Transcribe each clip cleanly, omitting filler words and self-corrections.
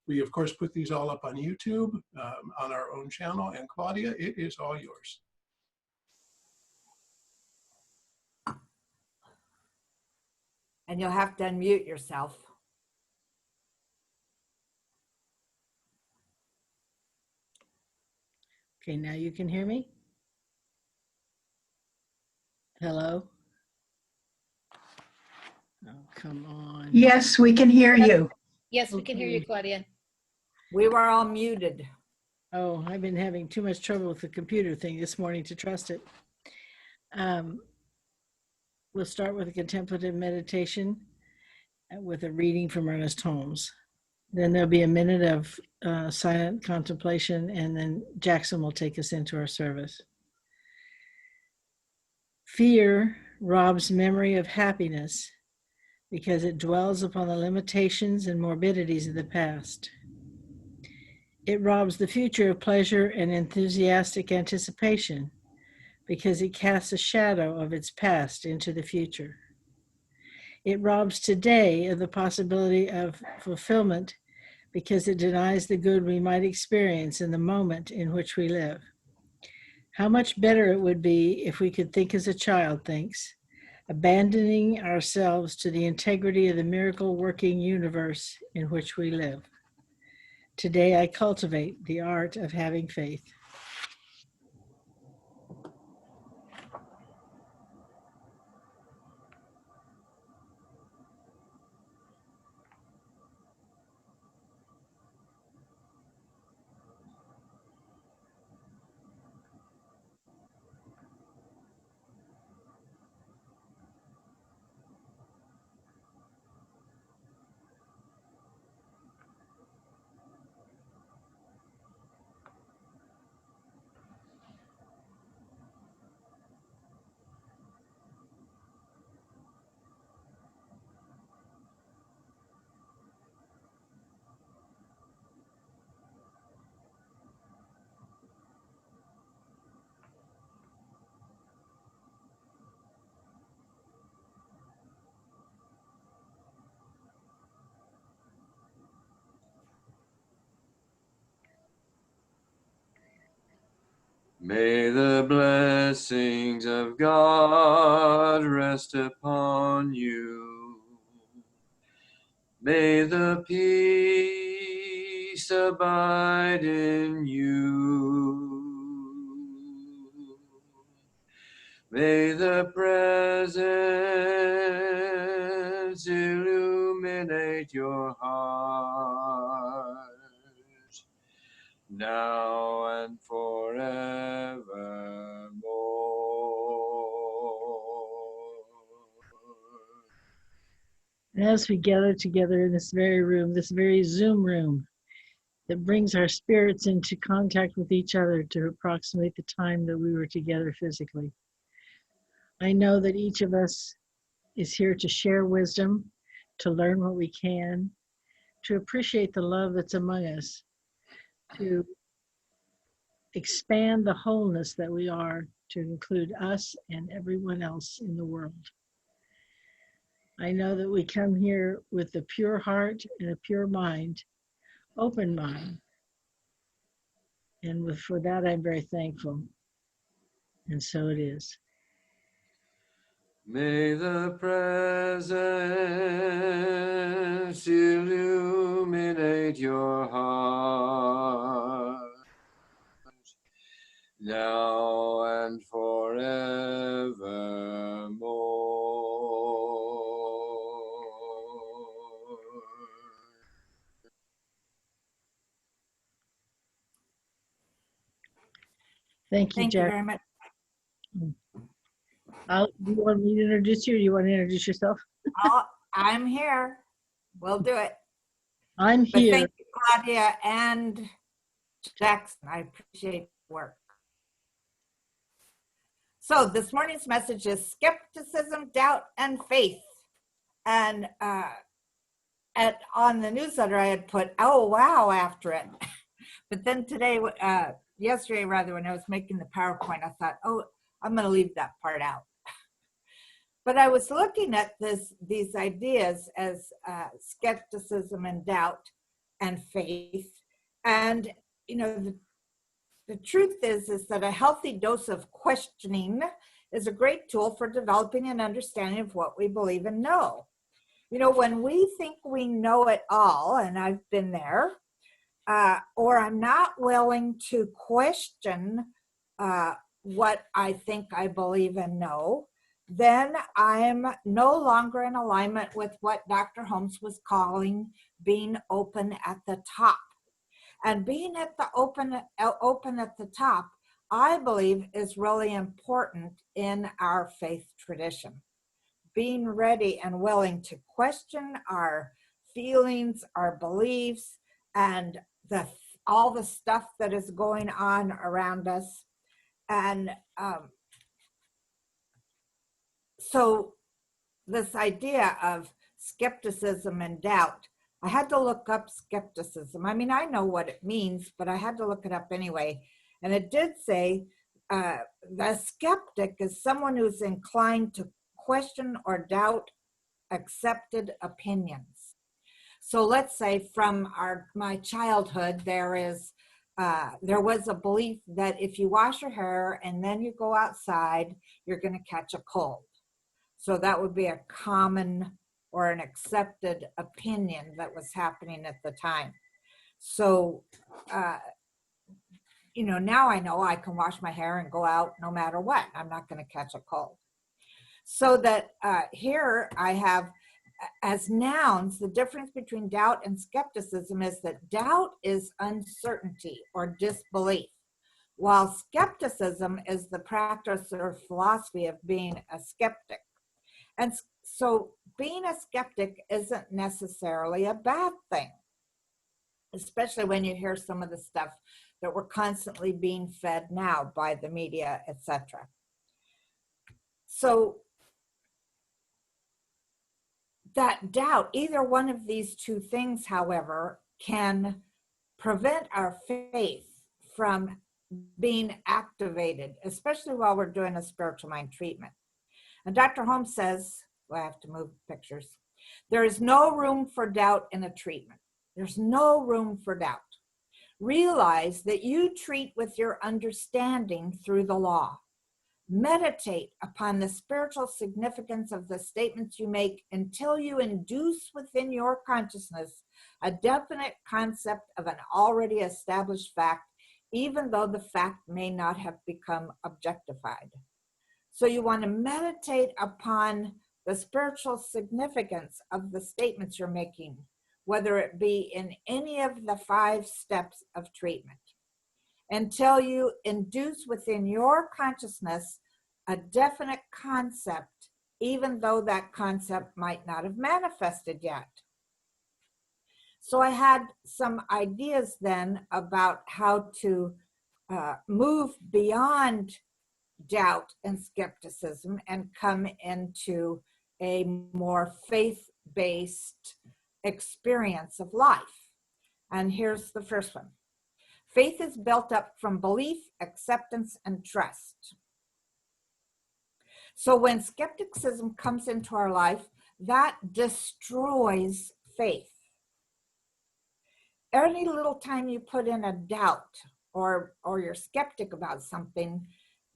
We, of course, put these all up on YouTube, on our own channel. And Claudia, it is all yours. And you'll have to unmute yourself. Okay, now you can hear me? Hello? Oh, come on. Yes, we can hear you. Yes, we can hear you, Okay. Claudia. We were all muted. Oh, I've been having too much trouble with the computer thing this morning to trust it. We'll start with a contemplative meditation with a reading from Ernest Holmes. Then there'll be a minute of silent contemplation, and then Jackson will take us into our service. Fear robs memory of happiness because it dwells upon the limitations and morbidities of the past. It robs the future of pleasure and enthusiastic anticipation because it casts a shadow of its past into the future. It robs today of the possibility of fulfillment because it denies the good we might experience in the moment in which we live. How much better it would be if we could think as a child thinks, abandoning ourselves to the integrity of the miracle-working universe in which we live. Today I cultivate the art of having faith. May the blessings of God rest upon you. May the peace abide in you. May the presence illuminate your heart, now and forevermore. And as we gather together in this very room, this very Zoom room that brings our spirits into contact with each other to approximate the time that we were together physically, I know that each of us is here to share wisdom, to learn what we can, to appreciate the love that's among us, to expand the wholeness that we are, to include us and everyone else in the world. I know that we come here with a pure heart and a pure mind, open mind. And for that, I'm very thankful. And so it is. May the presence illuminate your heart, now and forevermore. Thank you, Thank you Jack. very much. Do you want me to introduce you, or do you want to introduce yourself? I'm here. We'll do it. I'm But here. thank you, Claudia and Jackson. I appreciate the work. So this morning's message is skepticism, doubt, and faith. And on the newsletter, I had put, oh, wow, after it. But then today, yesterday rather, when I was making the PowerPoint, I thought, oh, I'm going to leave that part out. But I was looking at these ideas as skepticism and doubt, and faith. And, the truth is that a healthy dose of questioning is a great tool for developing an understanding of what we believe and know. When we think we know it all, and I've been there, or I'm not willing to question what I think I believe and know, then I'm no longer in alignment with what Dr. Holmes was calling being open at the top. And being at the open at the top, I believe, is really important in our faith tradition. Being ready and willing to question our feelings, our beliefs, and all the stuff that is going on around us. And so this idea of skepticism and doubt, I had to look up skepticism. I mean, I know what it means, but I had to look it up anyway. And it did say the skeptic is someone who's inclined to question or doubt accepted opinions. So let's say from my childhood, there was a belief that if you wash your hair and then you go outside, you're going to catch a cold. So that would be a common or an accepted opinion that was happening at the time. So, now I know I can wash my hair and go out no matter what. I'm not going to catch a cold. So that here I have, as nouns, the difference between doubt and skepticism is that doubt is uncertainty or disbelief, while skepticism is the practice or philosophy of being a skeptic. And so being a skeptic isn't necessarily a bad thing, especially when you hear some of the stuff that we're constantly being fed now by the media, etc. So that doubt, either one of these two things, however, can prevent our faith from being activated, especially while we're doing a spiritual mind treatment. And Dr. Holmes says, well, I have to move pictures. There is no room for doubt in a treatment. There's no room for doubt. Realize that you treat with your understanding through the law. Meditate upon the spiritual significance of the statements you make until you induce within your consciousness a definite concept of an already established fact, even though the fact may not have become objectified. So you want to meditate upon the spiritual significance of the statements you're making, whether it be in any of the 5 steps of treatment, until you induce within your consciousness a definite concept, even though that concept might not have manifested yet. So I had some ideas then about how to move beyond doubt and skepticism and come into a more faith-based experience of life. And here's the first one. Faith is built up from belief, acceptance, and trust. So when skepticism comes into our life, that destroys faith. Any little time you put in a doubt or you're skeptic about something,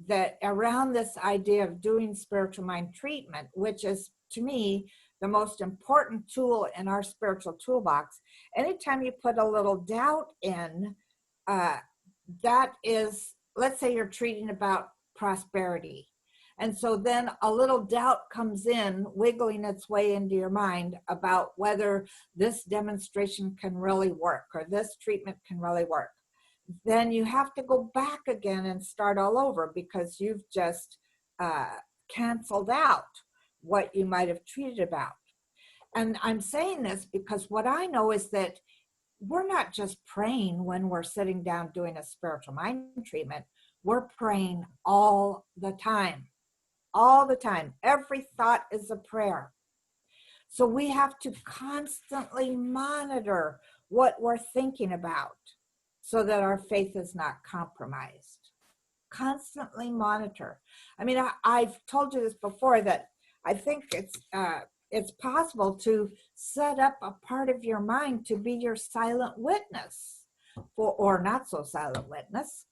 that around this idea of doing spiritual mind treatment, which is, to me, the most important tool in our spiritual toolbox, anytime you put a little doubt in, that is, let's say you're treating about prosperity. And so then a little doubt comes in, wiggling its way into your mind about whether this demonstration can really work or this treatment can really work. Then you have to go back again and start all over because you've just canceled out what you might have treated about. And I'm saying this because what I know is that we're not just praying when we're sitting down doing a spiritual mind treatment. We're praying all the time. All the time. Every thought is a prayer. So we have to constantly monitor what we're thinking about so that our faith is not compromised. Constantly monitor. I mean, I've told you this before, that I think it's it's possible to set up a part of your mind to be your silent witness, or not so silent witness,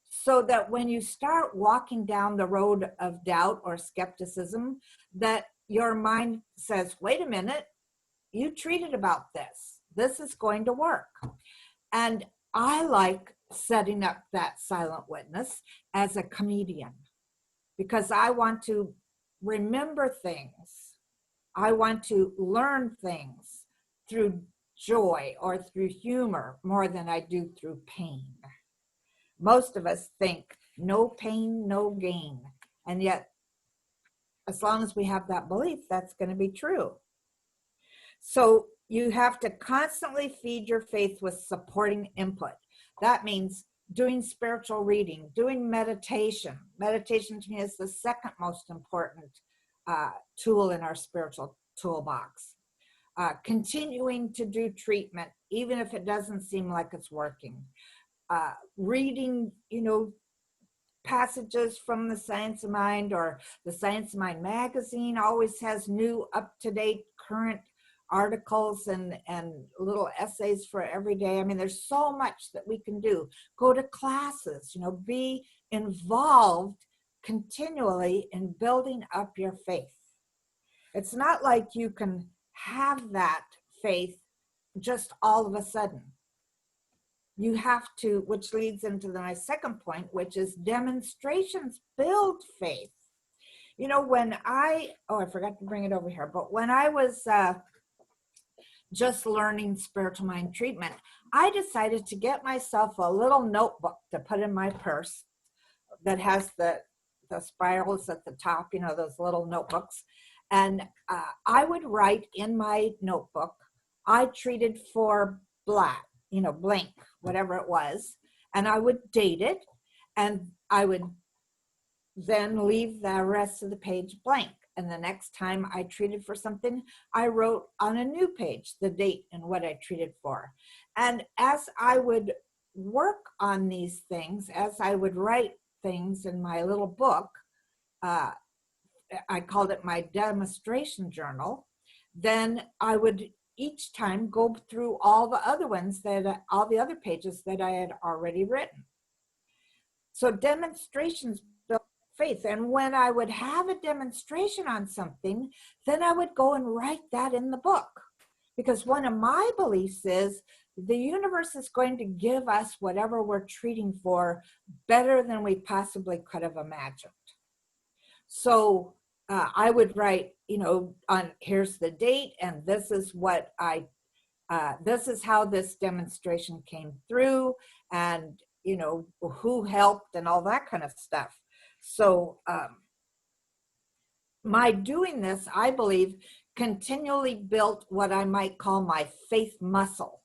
so that when you start walking down the road of doubt or skepticism, that your mind says, wait a minute, you treated about this. This is going to work. And I like setting up that silent witness as a comedian, because I want to remember things. I want to learn things through joy or through humor more than I do through pain. Most of us think no pain, no gain. And yet, as long as we have that belief, that's going to be true. So you have to constantly feed your faith with supporting input. That means doing spiritual reading, doing meditation. Meditation to me is the second most important tool in our spiritual toolbox. Continuing to do treatment, even if it doesn't seem like it's working. Reading, passages from the Science of Mind, or the Science of Mind magazine always has new, up-to-date, current articles and little essays for every day. I mean, there's so much that we can do. Go to classes, be involved continually in building up your faith. It's not like you can have that faith just all of a sudden. You have to, which leads into my second point, which is demonstrations build faith. When I forgot to bring it over here, but when I was just learning spiritual mind treatment, I decided to get myself a little notebook to put in my purse that has the spirals at the top, those little notebooks. And I would write in my notebook, I treated for blank, whatever it was, and I would date it, and I would then leave the rest of the page blank. And the next time I treated for something, I wrote on a new page the date and what I treated for. And as I would work on these things, as I would write things in my little book, I called it my demonstration journal, then I would each time go through all the other pages that I had already written. So demonstrations build faith. And when I would have a demonstration on something, then I would go and write that in the book. Because one of my beliefs is the universe is going to give us whatever we're treating for better than we possibly could have imagined. So I would write, on here's the date, and this is what this is how this demonstration came through, and who helped and all that kind of stuff. So my doing this, I believe, continually built what I might call my faith muscle.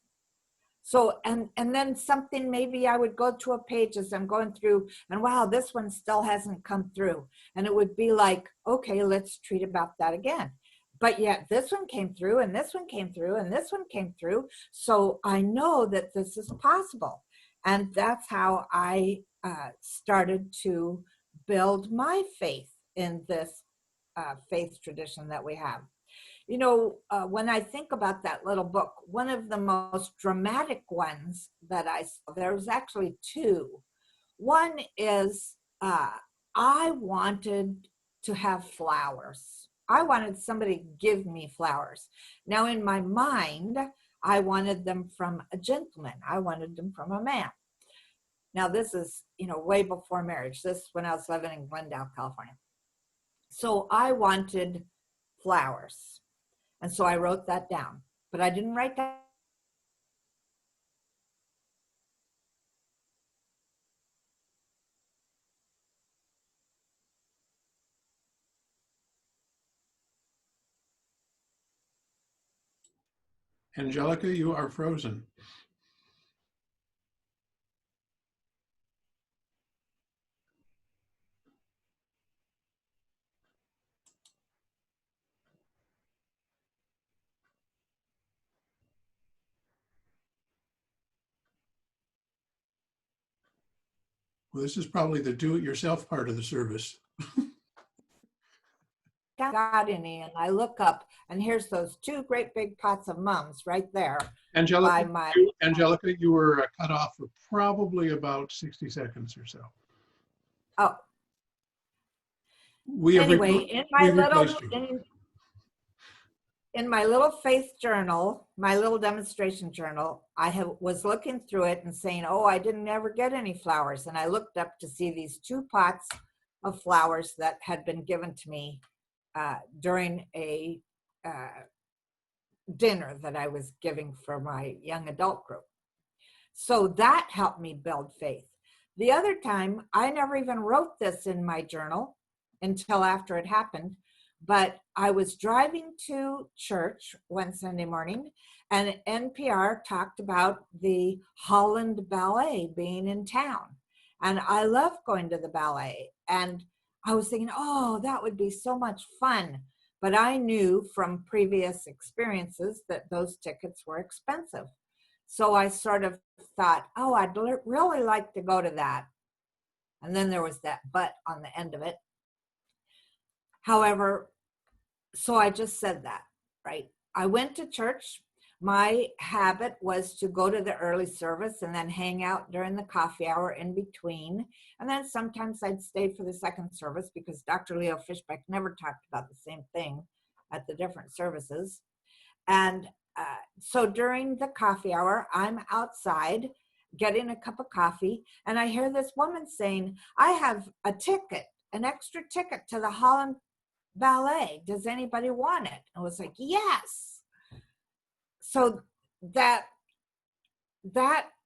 So, and then something, maybe I would go to a page as I'm going through, and wow, this one still hasn't come through. And it would be like, okay, let's treat about that again. But yet this one came through, and this one came through, and this one came through. So I know that this is possible. And that's how I started to build my faith in this faith tradition that we have. When I think about that little book, one of the most dramatic ones that I saw, there's actually two. One is I wanted to have flowers. I wanted somebody to give me flowers. Now, in my mind, I wanted them from a gentleman. I wanted them from a man. Now, this is, way before marriage. This is when I was living in Glendale, California. So I wanted flowers. And so I wrote that down, but I didn't write that. Angelica, you are frozen. Well, this is probably the do-it-yourself part of the service. down the balcony and I look up, and here's those two great big pots of mums right there by my. Angelica, you were cut off for probably about 60 seconds or so. Oh, We have anyway, in my replaced you. in my little faith journal, my little demonstration journal, was looking through it and saying, oh, I didn't ever get any flowers. And I looked up to see these two pots of flowers that had been given to me during a dinner that I was giving for my young adult group. So that helped me build faith. The other time, I never even wrote this in my journal until after it happened. But I was driving to church one Sunday morning, and NPR talked about the Holland Ballet being in town. And I love going to the ballet. And I was thinking, oh, that would be so much fun. But I knew from previous experiences that those tickets were expensive. So I sort of thought, oh, I'd really like to go to that. And then there was that but on the end of it. However, so I just said that, right? I went to church. My habit was to go to the early service and then hang out during the coffee hour in between. And then sometimes I'd stay for the second service because Dr. Leo Fishbeck never talked about the same thing at the different services. And so during the coffee hour, I'm outside getting a cup of coffee, and I hear this woman saying, I have a ticket, an extra ticket to the Holland Ballet. Does anybody want it? I was like, yes. So that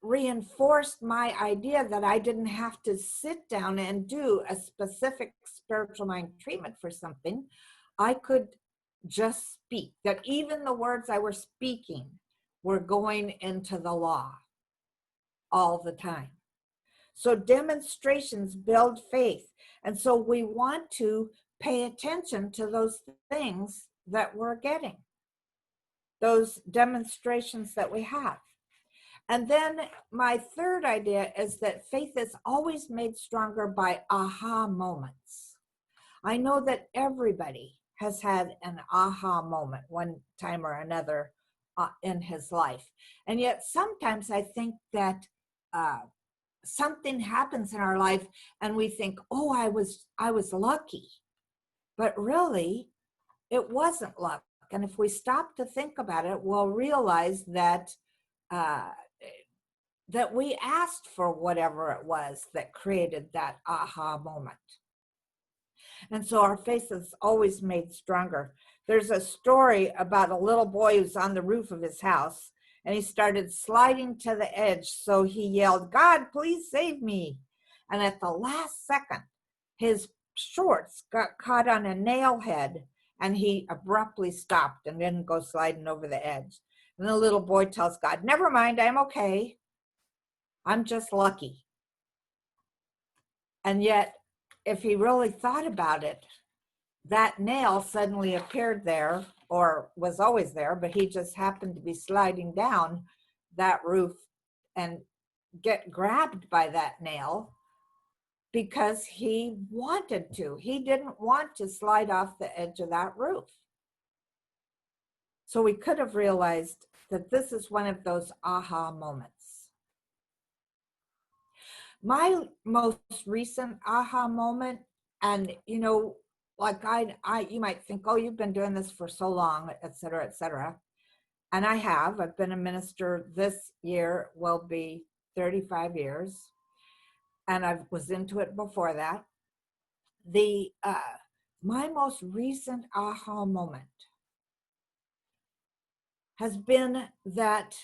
reinforced my idea that I didn't have to sit down and do a specific spiritual mind treatment for something. I could just speak, that even the words I were speaking were going into the law all the time. So demonstrations build faith. And so we want to pay attention to those things that we're getting, those demonstrations that we have. And then my third idea is that faith is always made stronger by aha moments. I know that everybody has had an aha moment one time or another in his life. And yet sometimes I think that something happens in our life and we think, oh, I was lucky. But really, it wasn't luck. And if we stop to think about it, we'll realize that that we asked for whatever it was that created that aha moment. And so our faith is always made stronger. There's a story about a little boy who's on the roof of his house, and he started sliding to the edge. So he yelled, God, please save me. And at the last second, his shorts got caught on a nail head, and he abruptly stopped and didn't go sliding over the edge. And the little boy tells God, never mind, I'm okay. I'm just lucky. And yet, if he really thought about it, that nail suddenly appeared there, or was always there, but he just happened to be sliding down that roof and get grabbed by that nail because he wanted to. He didn't want to slide off the edge of that roof. So we could have realized that this is one of those aha moments. My most recent aha moment, and you know, like you might think, oh, you've been doing this for so long, et cetera, et cetera. And I have. I've been a minister this year, will be 35 years. And I was into it before that. My most recent aha moment has been that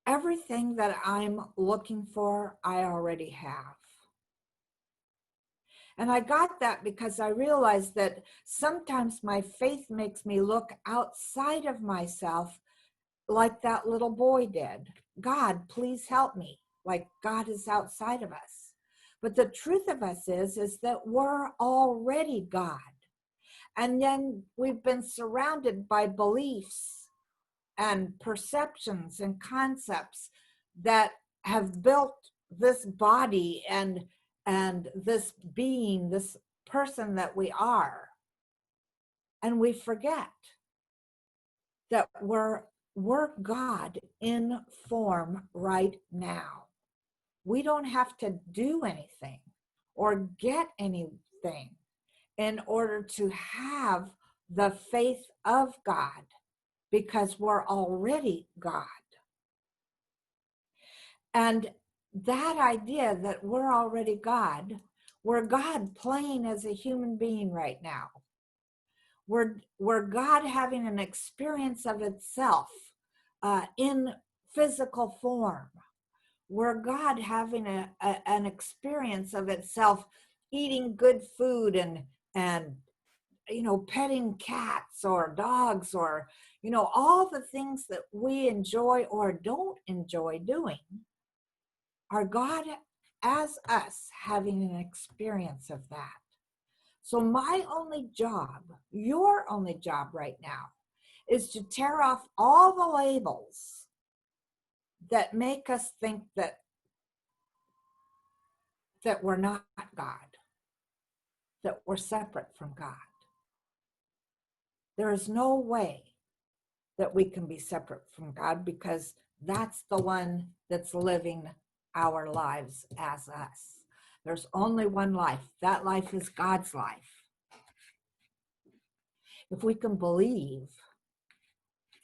everything that I'm looking for, I already have. And I got that because I realized that sometimes my faith makes me look outside of myself like that little boy did. God, please help me. Like God is outside of us. But the truth of us is that we're already God. And then we've been surrounded by beliefs and perceptions and concepts that have built this body and this being, this person that we are. And we forget that we're God in form right now. We don't have to do anything or get anything in order to have the faith of God, because we're already God. And that idea that we're already God, we're God playing as a human being right now. We're God having an experience of itself in physical form. We're God having an experience of itself, eating good food and petting cats or dogs, or all the things that we enjoy or don't enjoy doing, are God as us having an experience of that. So my only job, your only job right now, is to tear off all the labels that make us think that we're not God, that we're separate from God. There is no way that we can be separate from God, because that's the one that's living our lives as us. There's only one life. That life is God's life. If we can believe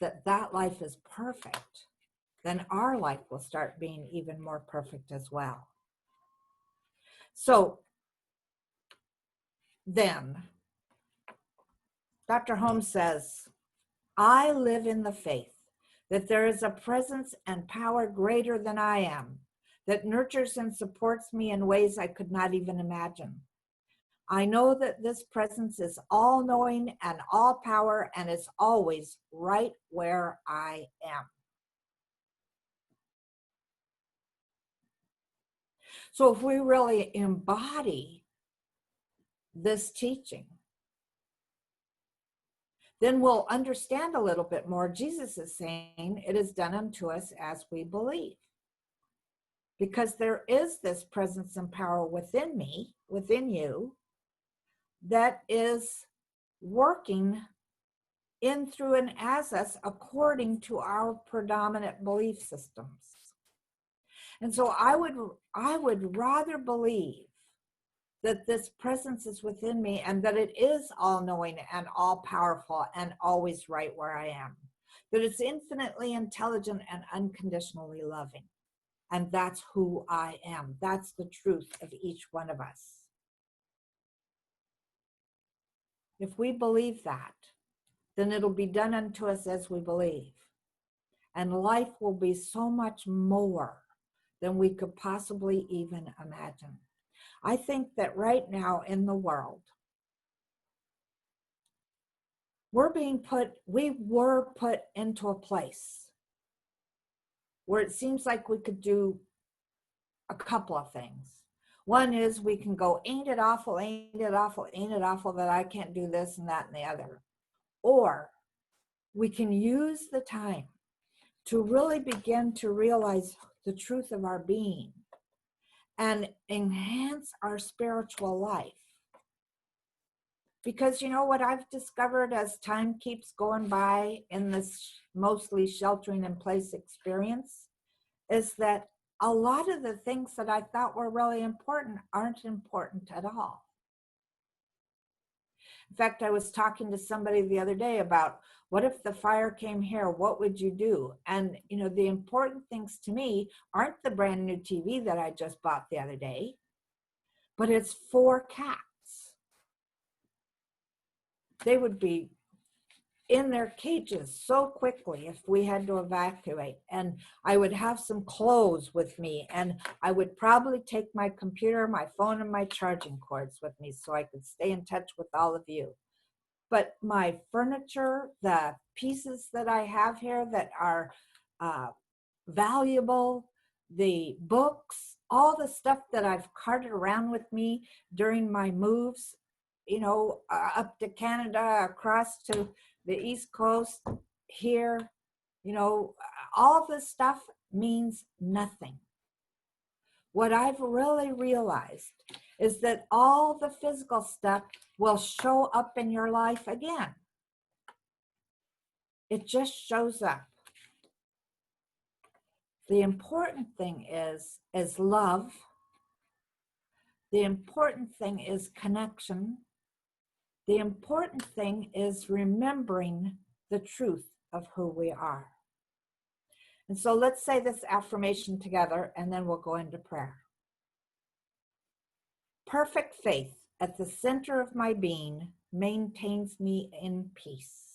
that that life is perfect, then our life will start being even more perfect as well. So then, Dr. Holmes says, I live in the faith that there is a presence and power greater than I am, that nurtures and supports me in ways I could not even imagine. I know that this presence is all-knowing and all-power, and is always right where I am. So if we really embody this teaching, then we'll understand a little bit more. Jesus is saying, it is done unto us as we believe. Because there is this presence and power within me, within you, that is working in, through, and as us according to our predominant belief systems. And so I would rather believe that this presence is within me, and that it is all-knowing and all-powerful and always right where I am. That it's infinitely intelligent and unconditionally loving. And that's who I am. That's the truth of each one of us. If we believe that, then it'll be done unto us as we believe. And life will be so much more than we could possibly even imagine. I think that right now in the world, we were put into a place where it seems like we could do a couple of things. One is we can go, ain't it awful, ain't it awful, ain't it awful that I can't do this and that and the other. Or we can use the time to really begin to realize the truth of our being and enhance our spiritual life. Because you know what I've discovered as time keeps going by in this mostly sheltering in place experience is that a lot of the things that I thought were really important aren't important at all. In fact, I was talking to somebody the other day about, what if the fire came here? What would you do? And the important things to me aren't the brand new TV that I just bought the other day, but it's 4 cats. They would be in their cages so quickly if we had to evacuate. And I would have some clothes with me, and I would probably take my computer, my phone, and my charging cords with me so I could stay in touch with all of you. But my furniture, the pieces that I have here that are valuable, the books, all the stuff that I've carted around with me during my moves, up to Canada, across to the East Coast, here, all this stuff means nothing. What I've really realized is that all the physical stuff will show up in your life again. It just shows up. The important thing is love. The important thing is connection. The important thing is remembering the truth of who we are. And so let's say this affirmation together, and then we'll go into prayer. Perfect faith at the center of my being maintains me in peace.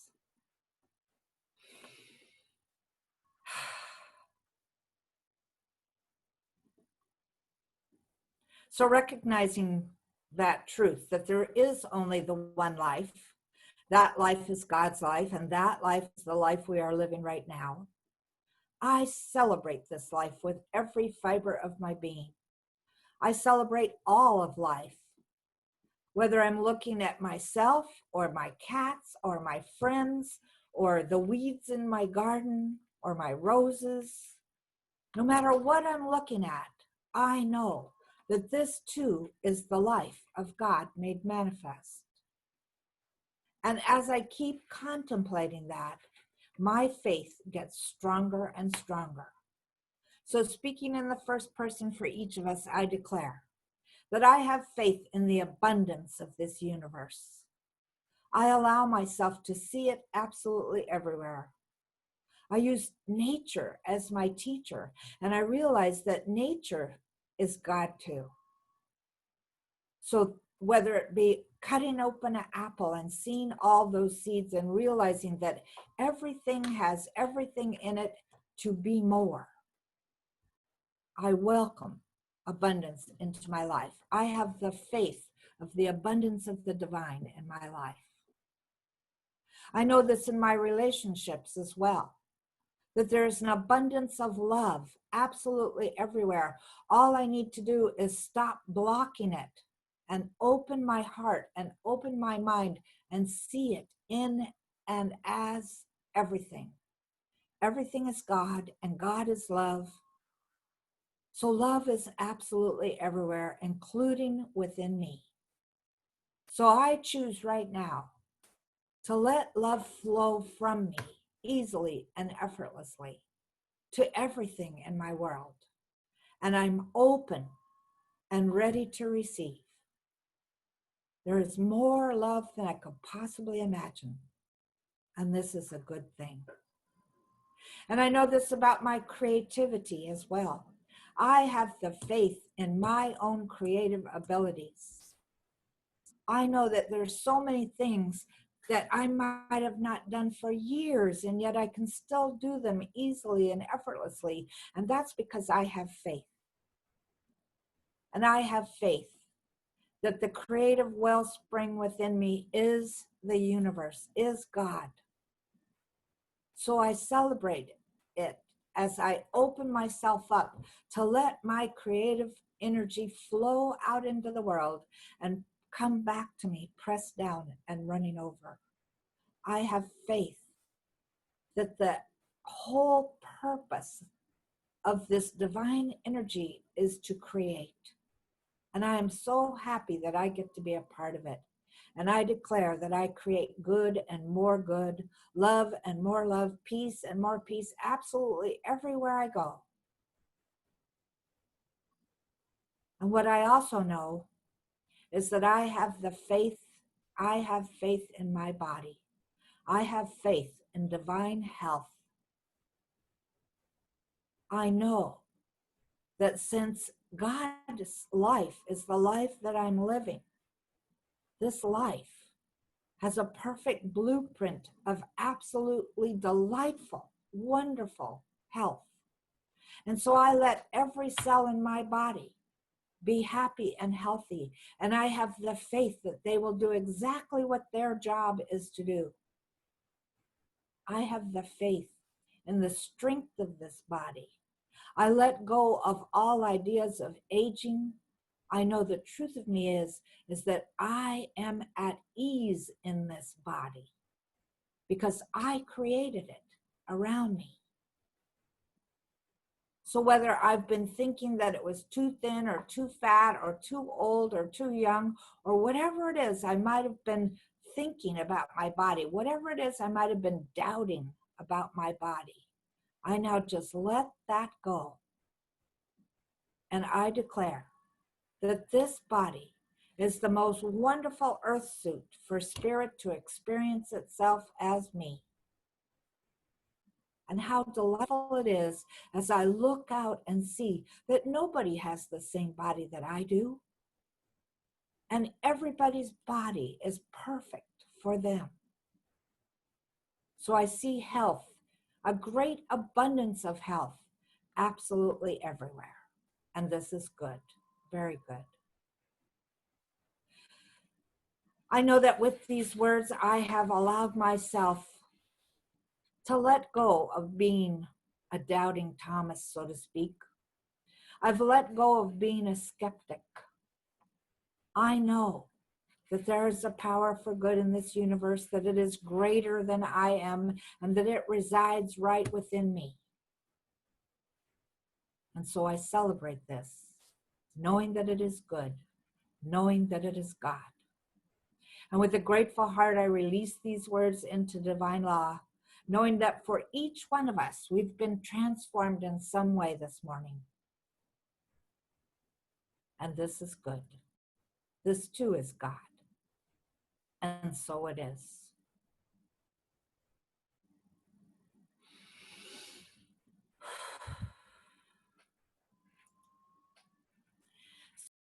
So recognizing that truth, that there is only the one life, that life is God's life, and that life is the life we are living right now. I celebrate this life with every fiber of my being. I celebrate all of life, whether I'm looking at myself or my cats or my friends or the weeds in my garden or my roses. No matter what I'm looking at, I know that this too is the life of God made manifest. And as I keep contemplating that, my faith gets stronger and stronger. So speaking in the first person for each of us, I declare that I have faith in the abundance of this universe. I allow myself to see it absolutely everywhere. I use nature as my teacher, and I realize that nature is God too. So whether it be cutting open an apple and seeing all those seeds and realizing that everything has everything in it to be more, I welcome abundance into my life. I have the faith of the abundance of the divine in my life. I know this in my relationships as well, that there's an abundance of love absolutely everywhere. All I need to do is stop blocking it and open my heart and open my mind and see it in and as everything. Everything is God and God is love. So love is absolutely everywhere, including within me. So I choose right now to let love flow from me easily and effortlessly to everything in my world. And I'm open and ready to receive. There is more love than I could possibly imagine. And this is a good thing. And I know this about my creativity as well. I have the faith in my own creative abilities. I know that there's so many things that I might have not done for years, and yet I can still do them easily and effortlessly. And that's because I have faith. And I have faith that the creative wellspring within me is the universe, is God. So I celebrate it as I open myself up to let my creative energy flow out into the world and come back to me, pressed down and running over. I have faith that the whole purpose of this divine energy is to create. And I am so happy that I get to be a part of it. And I declare that I create good and more good, love and more love, peace and more peace, absolutely everywhere I go. And what I also know is that I have faith in my body. I have faith in divine health. I know that since God's life is the life that I'm living, this life has a perfect blueprint of absolutely delightful, wonderful health. And so I let every cell in my body be happy and healthy. And I have the faith that they will do exactly what their job is to do. I have the faith in the strength of this body. I let go of all ideas of aging. I know the truth of me is that I am at ease in this body because I created it around me. So whether I've been thinking that it was too thin or too fat or too old or too young or whatever it is I might have been thinking about my body, whatever it is I might have been doubting about my body, I now just let that go. And I declare that this body is the most wonderful earth suit for spirit to experience itself as me. And how delightful it is as I look out and see that nobody has the same body that I do. And everybody's body is perfect for them. So I see health, a great abundance of health, absolutely everywhere. And this is good, very good. I know that with these words, I have allowed myself to let go of being a doubting Thomas, so to speak. I've let go of being a skeptic. I know that there is a power for good in this universe, that it is greater than I am, and that it resides right within me. And so I celebrate this, knowing that it is good, knowing that it is God. And with a grateful heart, I release these words into divine law, knowing that for each one of us, we've been transformed in some way this morning. And this is good. This too is God. And so it is.